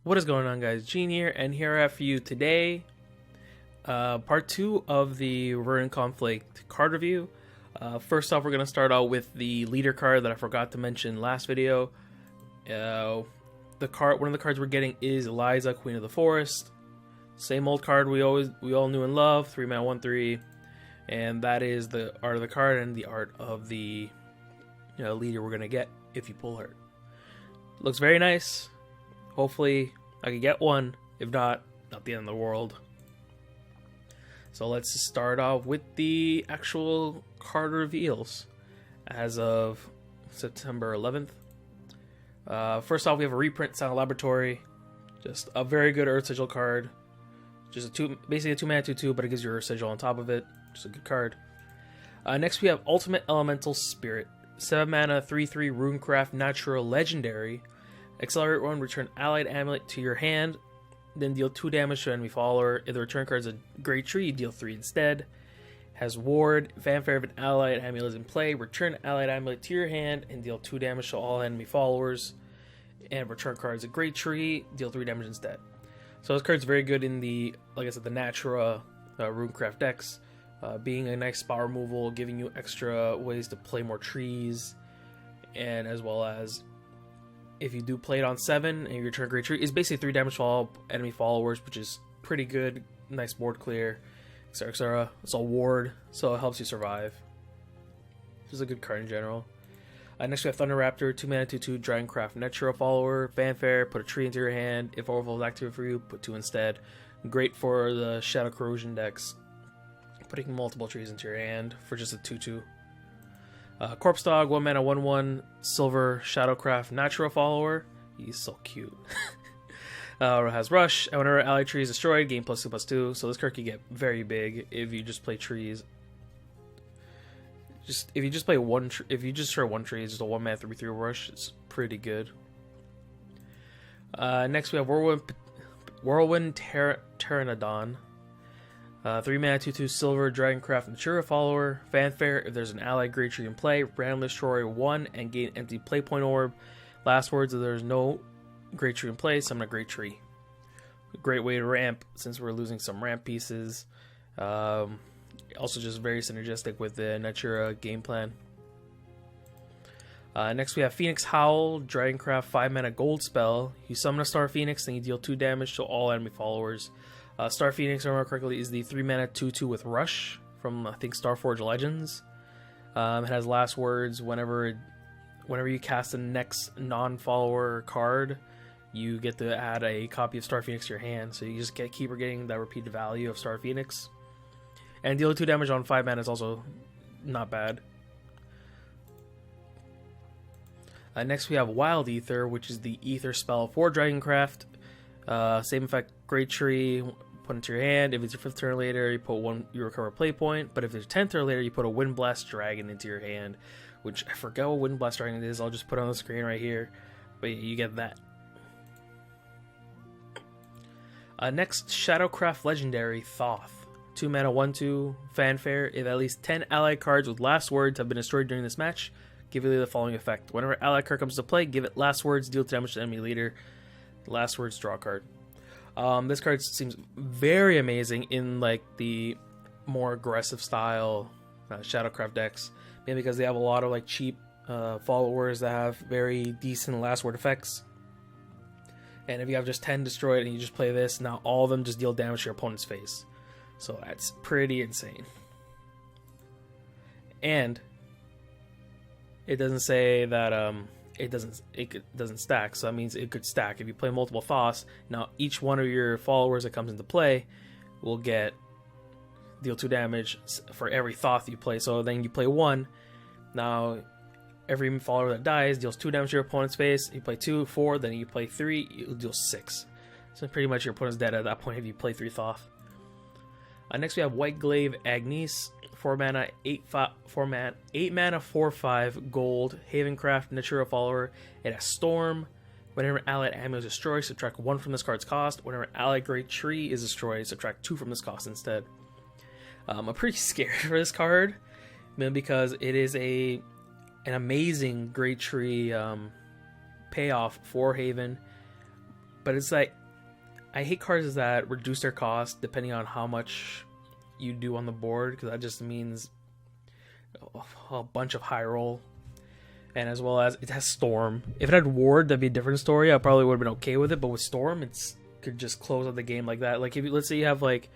What is going on, guys? Gene here, and here I have for you today part 2 of the Verdant Conflict card review. First off, we're going to start out with the leader card that I forgot to mention last video. One of the cards we're getting is Eliza, Queen of the Forest. Same old card we all knew and love, 3 mana 1/3, and that is the art of the card and the art of the leader we're going to get if you pull her. Looks very nice. Hopefully I can get one. If not the end of the world. So let's start off with the actual card reveals as of September 11th. First off, we have a reprint Silent Laboratory. Just a very good Earth Sigil card. Just basically a 2 mana 2/2, but it gives you Earth Sigil on top of it. Just a good card. Next we have Ultimate Elemental Spirit. 7 mana 3/3 Runecraft Natural Legendary. Accelerate 1, return Allied Amulet to your hand, then deal 2 damage to enemy follower. If the return card is a Great Tree, you deal 3 instead. Has Ward, Fanfare if an Allied Amulet is in play, return Allied Amulet to your hand and deal 2 damage to all enemy followers. And return card is a Great Tree, deal 3 damage instead. So this card's very good in the, like I said, the Natura Runecraft decks. Being a nice spot removal, giving you extra ways to play more trees, and as well as if you do play it on 7 and you return Great Tree, it's basically 3 damage to all enemy followers, which is pretty good. Nice board clear, etc. etc. It's all ward, so it helps you survive. Just a good card in general. Next we have Thunder Raptor, 2 mana 2/2 Dragoncraft Natura follower. Fanfare, put a tree into your hand. If Overflow is active for you, put 2 instead. Great for the Shadow Corrosion decks. Putting multiple trees into your hand for just a 2/2. Corpse Dog, 1 mana 1/1 Silver Shadowcraft Natura follower. He's so cute. Has Rush, and whenever ally tree is destroyed, gain +2/+2. So this card can get very big if you just play trees. If you just play if you just destroy one tree, it's just a 1 mana 3/3 Rush. It's pretty good. Next we have Whirlwind Pteranodon. 3 mana 2/2 Silver Dragoncraft Natura follower. Fanfare, if there's an allied Great Tree in play, randomly destroy 1 and gain empty play point orb. Last words, if there's no Great Tree in play, summon a Great Tree. Great way to ramp since we're losing some ramp pieces. Also just very synergistic with the Natura game plan. Next we have Phoenix Howl, Dragoncraft 5 mana gold spell. You summon a Star Phoenix, then you deal 2 damage to all enemy followers. Star Phoenix, if I remember correctly, is the 3 mana 2/2 with Rush from, I think, Starforge Legends. It has last words. Whenever you cast the next non-follower card, you get to add a copy of Star Phoenix to your hand. So you just keep getting that repeated value of Star Phoenix. And deal 2 damage on 5 mana is also not bad. Next we have Wild Ether, which is the Ether spell for Dragoncraft. Same effect, Great Tree, put into your hand. If it's your 5th turn later, you recover a play point. But if it's your 10th turn later, you put a Windblast Dragon into your hand, which I forgot what Windblast Dragon is. I'll just put it on the screen right here. But you get that. Next, Shadowcraft Legendary Thoth. 2 mana 1/2 Fanfare. If at least 10 allied cards with last words have been destroyed during this match, give it the following effect. Whenever allied card comes to play, give it last words, deal 2 damage to enemy leader. Last words, draw a card. This card seems very amazing in like the more aggressive style Shadowcraft decks, mainly because they have a lot of like cheap followers that have very decent last word effects. And if you have just 10 destroyed and you just play this, now all of them just deal damage to your opponent's face. So that's pretty insane. And it doesn't say that it doesn't stack, so that means it could stack. If you play multiple Thoths, now each one of your followers that comes into play will deal 2 damage for every Thoth you play. So then you play 1. Now every follower that dies deals 2 damage to your opponent's face. You play 2, 4, then you play 3, you deal 6. So pretty much your opponent's dead at that point if you play 3 Thoth. Next we have White Glaive Agnes. 4 mana 4/5 gold Havencraft Natura follower. It has Storm. Whenever allied ammo is destroyed, subtract 1 from this card's cost. Whenever allied Great Tree is destroyed, subtract 2 from this cost instead. I'm pretty scared for this card, because it is an amazing Great Tree payoff for Haven. but it's like, I hate cards that reduce their cost depending on how much you do on the board, because that just means a bunch of high roll. And as well as it has Storm. If it had Ward, that'd be a different story. I probably would have been okay with it, but with Storm, it's could just close out the game like that. Like, if you, let's say you have like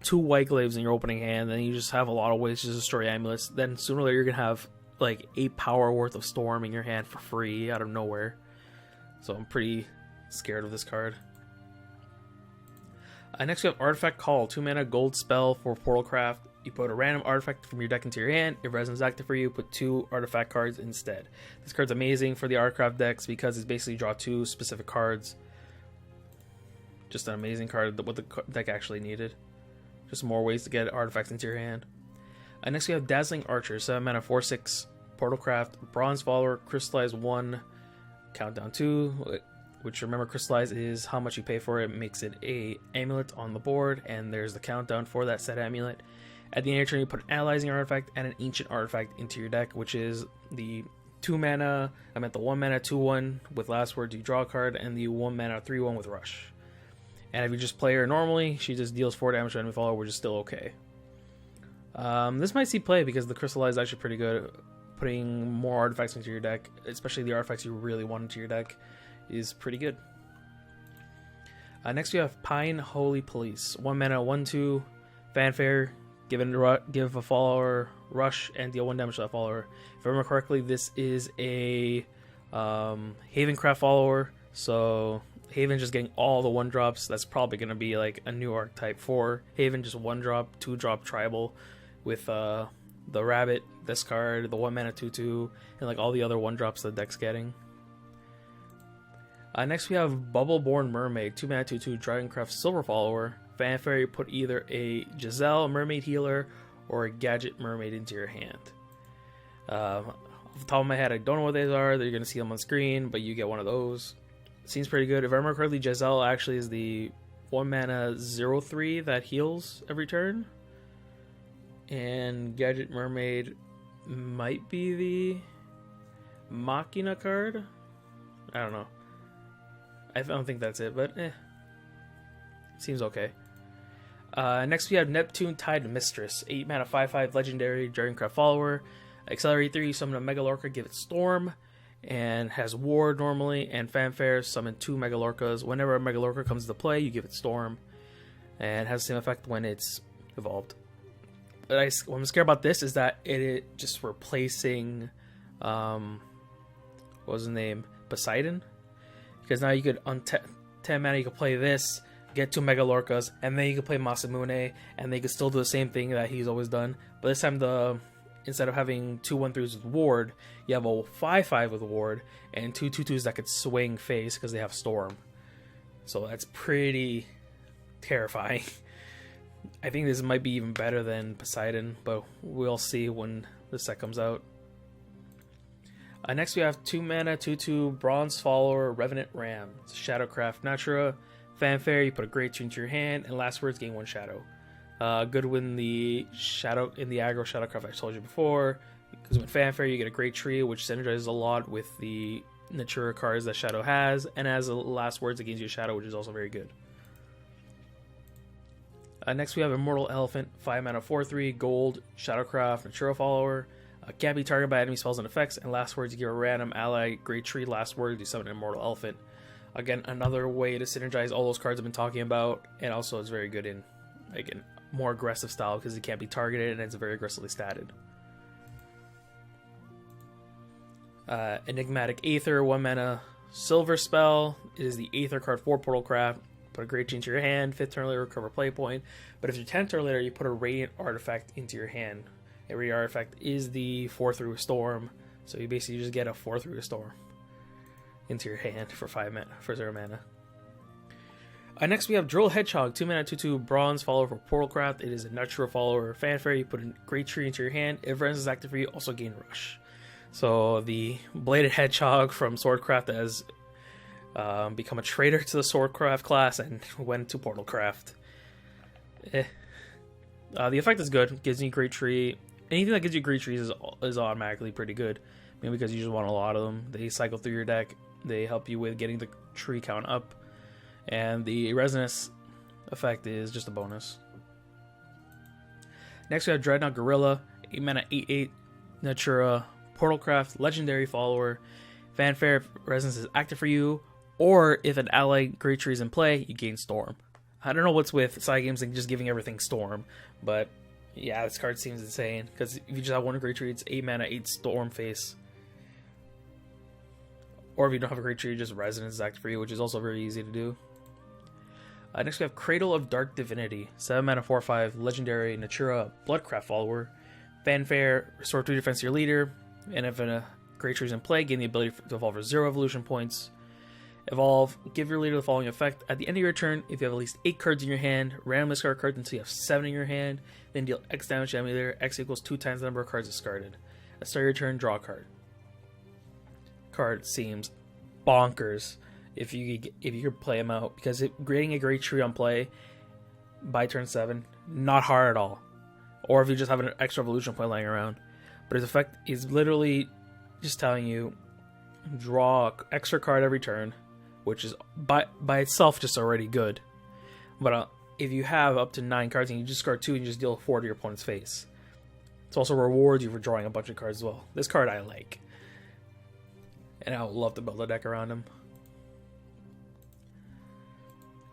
2 White Glaives in your opening hand, then you just have a lot of ways to destroy amulets, then sooner or later you're gonna have like 8 power worth of Storm in your hand for free out of nowhere. So I'm pretty scared of this card. Next we have Artifact Call, 2 mana gold spell for Portalcraft. You put a random artifact from your deck into your hand. If Resonance is active for you, put 2 artifact cards instead. This card's amazing for the Artcraft decks because it's basically draw 2 specific cards. Just an amazing card, what the deck actually needed. Just more ways to get artifacts into your hand. Next we have Dazzling Archer, 7 mana 4/6 Portalcraft, Bronze Follower, Crystallize 1, Countdown 2. Which, remember, Crystallize is how much you pay for it. It makes it a amulet on the board, and there's the countdown for that said amulet. At the end of your turn, you put an Analyzing Artifact and an Ancient Artifact into your deck, which is the 2 mana, I meant the 1 mana 2/1 with Last Word, you draw a card, and the 1 mana 3/1 with Rush. And if you just play her normally, she just deals 4 damage to enemy follower, which is still okay. This might see play because the Crystallize is actually pretty good. Putting more artifacts into your deck, especially the artifacts you really want into your deck, is pretty good. Next we have Pine Holy Police, 1 mana 1/2 Fanfare. Give a follower Rush and deal 1 damage to that follower. If I remember correctly, this is a Havencraft follower, so Haven just getting all the 1-drops. That's probably going to be like a new archetype for Haven, just 1-drop, 2-drop tribal with the rabbit, this card, the 1 mana 2/2, and like all the other 1-drops the deck's getting. Next we have Bubbleborn Mermaid, 2 mana 2/2 Dragoncraft Silver Follower. Fanfare, you put either a Giselle Mermaid Healer or a Gadget Mermaid into your hand. Off the top of my head, I don't know what these are. You're going to see them on screen, but you get one of those. Seems pretty good. If I remember correctly, Giselle actually is the 1 mana 0/3 that heals every turn. And Gadget Mermaid might be the Machina card. I don't know. I don't think that's it, but seems okay. Next we have Neptune Tide Mistress, 8 mana 5/5 legendary Dragoncraft follower. Accelerate 3, summon a Megalorca, give it Storm, and has Ward normally, and Fanfare, summon 2 Megalorcas. Whenever a Megalorca comes into play, you give it Storm, and has the same effect when it's evolved. But what I'm scared about this is that it just replacing, what was his name? Poseidon? Because now you could, on 10 mana, you could play this, get 2 Megalorcas, and then you could play Masamune, and they could still do the same thing that he's always done. But this time, instead of having 2 1/3s with Ward, you have a 5/5 with Ward, and 2 2/2s that could swing face because they have Storm. So that's pretty terrifying. I think this might be even better than Poseidon, but we'll see when the set comes out. Next we have 2 mana 2/2 Bronze Follower Revenant Ram. It's a Shadowcraft Natura. Fanfare, you put a Great Tree into your hand, and last words gain 1 shadow. Good when the shadow in the aggro Shadowcraft I told you before, because with Fanfare you get a Great Tree, which synergizes a lot with the Natura cards that Shadow has, and as the last words it gains you a shadow, which is also very good. Next we have Immortal Elephant, 5 mana 4/3 gold Shadowcraft Natura follower. Can't be targeted by enemy spells and effects, and last words you give a random ally Great Tree, last word you summon an Immortal Elephant. Again, another way to synergize all those cards I've been talking about, and also it's very good in, again, more aggressive style because it can't be targeted and it's very aggressively statted. Enigmatic Aether, 1 mana silver spell. It is the Aether card for Portalcraft. Put a Great Tree into your hand, 5th turn later recover play point. But if you're 10th turn later, you put a Radiant Artifact into your hand. A Radiant Artifact is the 4/3 Storm, so you basically just get a 4/3 Storm into your hand for 0 mana. Next we have Drill Hedgehog, 2 mana 2/2 Bronze follower for Portalcraft. It is a natural follower Fanfare. You put a Great Tree into your hand. If Resonance is active for you, also gain Rush. So the Bladed Hedgehog from Swordcraft has become a traitor to the Swordcraft class and went to Portalcraft. The effect is good. Gives you Great Tree. Anything that gives you Great Trees is automatically pretty good. Maybe because you just want a lot of them. They cycle through your deck. They help you with getting the tree count up. And the Resonance effect is just a bonus. Next we have Dreadnought Gorilla, 8 mana 8/8 Natura Portalcraft, legendary follower. Fanfare, if Resonance is active for you, or if an ally Great Tree is in play, you gain Storm. I don't know what's with side games and just giving everything Storm, but yeah, this card seems insane, because if you just have one Great Tree, it's 8 mana 8 Storm face. Or if you don't have a Great Tree, just Resonance is active for you, which is also very easy to do. Next we have Cradle of Dark Divinity, 7 mana 4/5 legendary Natura Bloodcraft follower. Fanfare, restore 2 defense to your leader, and if a Great Tree is in play, gain the ability to evolve for 0 evolution points. Evolve, give your leader the following effect. At the end of your turn, if you have at least 8 cards in your hand, randomly discard cards until you have 7 in your hand, then deal X damage to enemy leader. X equals 2 times the number of cards discarded. At the start of your turn, draw a card. Card seems bonkers if you could play him out, because creating a Great Tree on play by turn 7, not hard at all. Or if you just have an extra evolution point lying around. But his effect is literally just telling you, draw an extra card every turn, which is by itself just already good. But if you have up to 9 cards and you just discard 2 and you just deal 4 to your opponent's face. It also rewards you for drawing a bunch of cards as well. This card I like. And I would love to build a deck around him.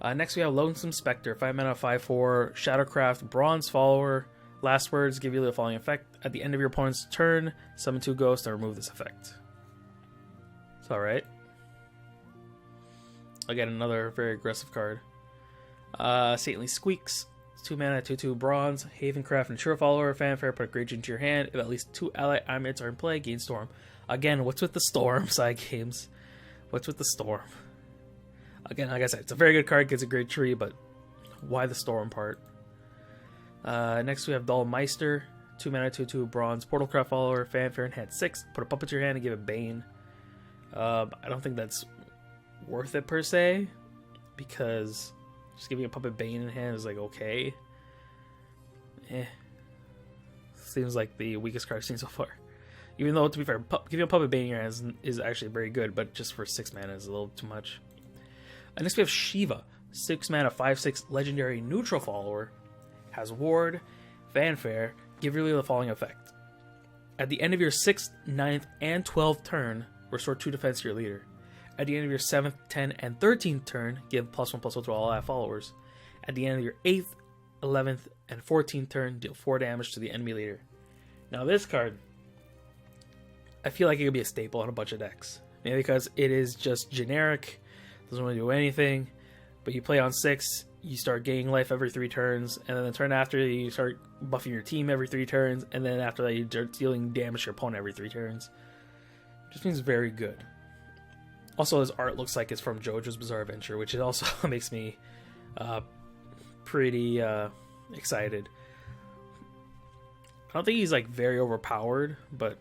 Next we have Lonesome Spectre, 5 mana 5/4 Shadowcraft Bronze follower. Last words, give you the following effect. At the end of your opponent's turn, summon 2 ghosts and remove this effect. It's alright. Again, another very aggressive card. Saintly Squeaks, 2 mana 2/2 bronze. Havencraft Natura follower. Fanfare, put a Great Tree into your hand. If at least 2 ally Amulets are in play, gain Storm. Again, what's with the Storm side games? What's with the Storm? Again, like I said, it's a very good card, gets a Great Tree, but why the Storm part? Next we have Dullmeister, 2 mana 2/2 bronze Portalcraft follower. Fanfare in hand 6. Put a puppet to your hand and give it Bane. I don't think that's worth it per se, because just giving a puppet Bane in hand is like okay. Seems like the weakest card I've seen so far. Even though, to be fair, giving a puppet Bane in your hand is actually very good, but just for 6 mana is a little too much. Next we have Shiva, 6 mana 5/6 legendary neutral follower. Has Ward, Fanfare, give your leader the following effect. At the end of your 6th, 9th, and 12th turn, restore 2 defense to your leader. At the end of your 7th, 10th, and 13th turn, give +1/+1 to all ally followers. At the end of your 8th, 11th, and 14th turn, deal 4 damage to the enemy leader. Now this card, I feel like it could be a staple on a bunch of decks. Maybe because it is just generic, doesn't really do anything, but you play on 6, you start gaining life every 3 turns, and then the turn after, you start buffing your team every 3 turns, and then after that, you start dealing damage to your opponent every 3 turns. Just means very good. Also, his art looks like it's from JoJo's Bizarre Adventure, which it also makes me pretty excited. I don't think he's like very overpowered, but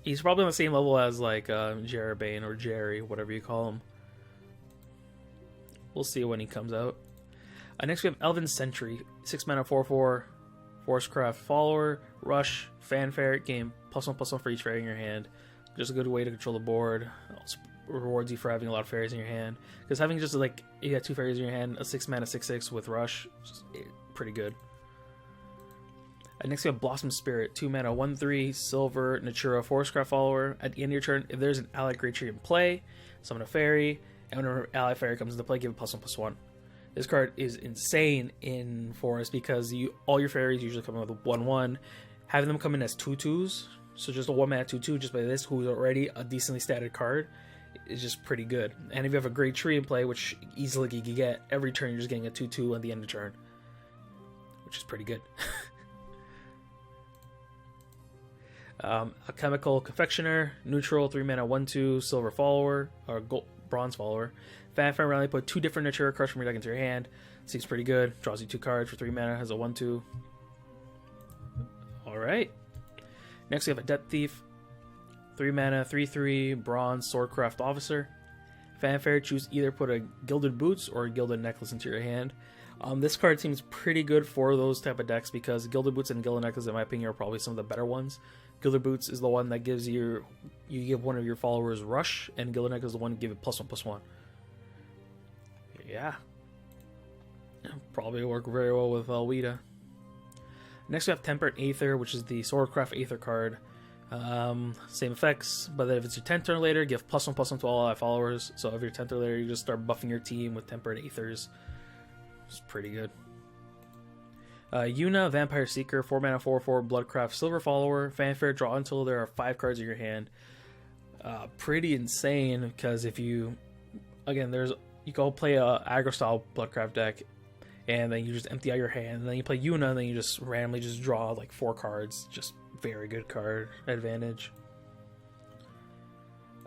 he's probably on the same level as like Jerabane or Jerry, whatever you call him. We'll see when he comes out. Next we have Elven Sentry, 6 mana 4/4 Forcecraft follower. Rush, Fanfare, gain +1/+1 for each fairy in your hand. Just a good way to control the board. Also rewards you for having a lot of fairies in your hand. Because having just like, you got 2 fairies in your hand, a 6 mana 6/6 with Rush, just pretty good. Next we have Blossom Spirit, 2 mana 1/3 silver Natura Forcecraft follower. At the end of your turn, if there's an allied Great Tree in play, summon a fairy, and whenever ally fairy comes into play, give it +1/+1. This card is insane in Forest because all your fairies usually come in with a 1/1. Having them come in as 2/2s, so just a 1 mana 2/2 just by this, who's already a decently statted card, is just pretty good. And if you have a Great Tree in play, which easily you can get, every turn you're just getting a 2/2 at the end of turn, which is pretty good. A Chemical Confectioner, neutral, 3 mana 1/2 silver follower, or bronze follower. Fanfare randomly put 2 different Natura cards from your deck into your hand. Seems pretty good. Draws you 2 cards for 3 mana, has a 1/2. Alright. Next we have a Depth Thief, 3 mana 3/3 bronze Swordcraft officer. Fanfare, choose either put a Gilded Boots or a Gilded Necklace into your hand. This card seems pretty good for those type of decks because Gilded Boots and Gilded Necklace, in my opinion, are probably some of the better ones. Gilded Boots is the one that gives you give one of your followers Rush, and Gilded Necklace is the one to give it +1/+1. Yeah. Probably work very well with Alwita. Next we have Tempered Aether, which is the Swordcraft Aether card. Same effects, but if it's your 10th turn later, give +1/+1 to all ally followers. So if your 10th turn later, you just start buffing your team with Tempered Aethers. It's pretty good. Yuna, Vampire Seeker, 4 mana 4/4 Bloodcraft Silver Follower. Fanfare, draw until there are 5 cards in your hand. Pretty insane, because if you... Again, you go play a aggro style Bloodcraft deck, and then you just empty out your hand, and then you play Yuna, and then you just randomly just draw like 4 cards. Just very good card advantage.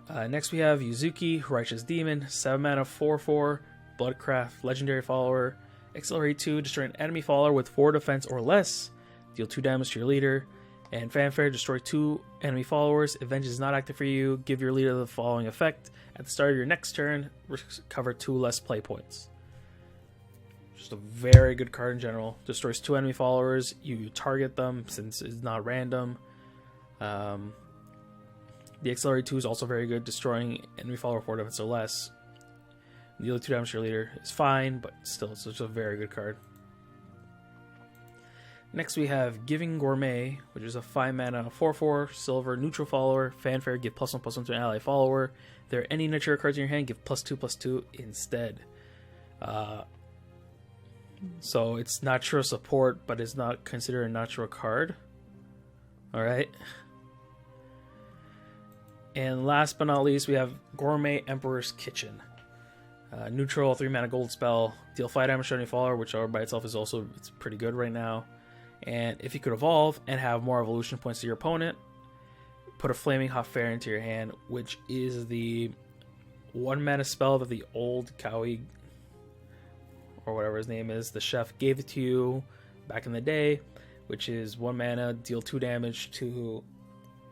Next we have Yuzuki, Righteous Demon, 7 mana 4/4 Bloodcraft Legendary Follower. Accelerate 2, destroy an enemy follower with 4 defense or less. Deal 2 damage to your leader. And Fanfare, destroy 2 enemy followers. If Vengeance is not active for you, give your leader the following effect. At the start of your next turn, recover 2 less play points. Just a very good card in general. Destroys 2 enemy followers. You target them since it's not random. The Accelerate 2 is also very good. Destroying enemy follower 4 defense or less. Deal 2 damage to your leader is fine, but still, it's just a very good card. Next we have Giving Gourmet, which is a 5 mana 4/4 silver neutral follower. Fanfare, give +1/+1 to an ally follower. If there are any nature cards in your hand, give +2/+2 instead. So it's natural support, but it's not considered a natural card. Alright. And last but not least, we have Gourmet Emperor's Kitchen. Neutral 3 mana gold spell. Deal 5 damage to any follower, which by itself is also it's pretty good right now. And if you could evolve and have more evolution points to your opponent, put a Flaming Hot Fare into your hand, which is the 1 mana spell that the old Kawi, or whatever his name is, the chef, gave it to you back in the day, which is 1 mana, deal 2 damage to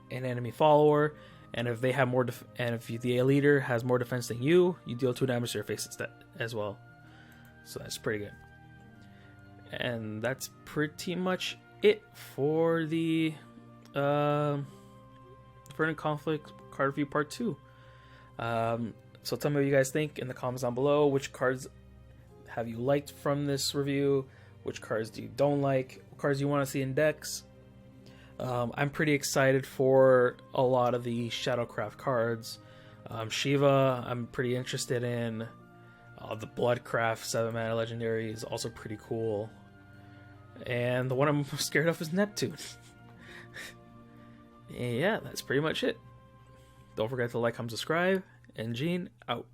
an enemy follower, and if they have more, and if the leader has more defense than you, you deal 2 damage to their face instead as well. So that's pretty good. And that's pretty much it for the Verdant Conflict card review part 2. So tell me what you guys think in the comments down below. Which cards have you liked from this review? Which cards do you don't like? What cards you want to see in decks? I'm pretty excited for a lot of the Shadowcraft cards. Shiva, I'm pretty interested in. The Bloodcraft 7 mana legendary is also pretty cool. And the one I'm scared of is Neptune. And yeah, that's pretty much it. Don't forget to like, comment, subscribe, and Gene out.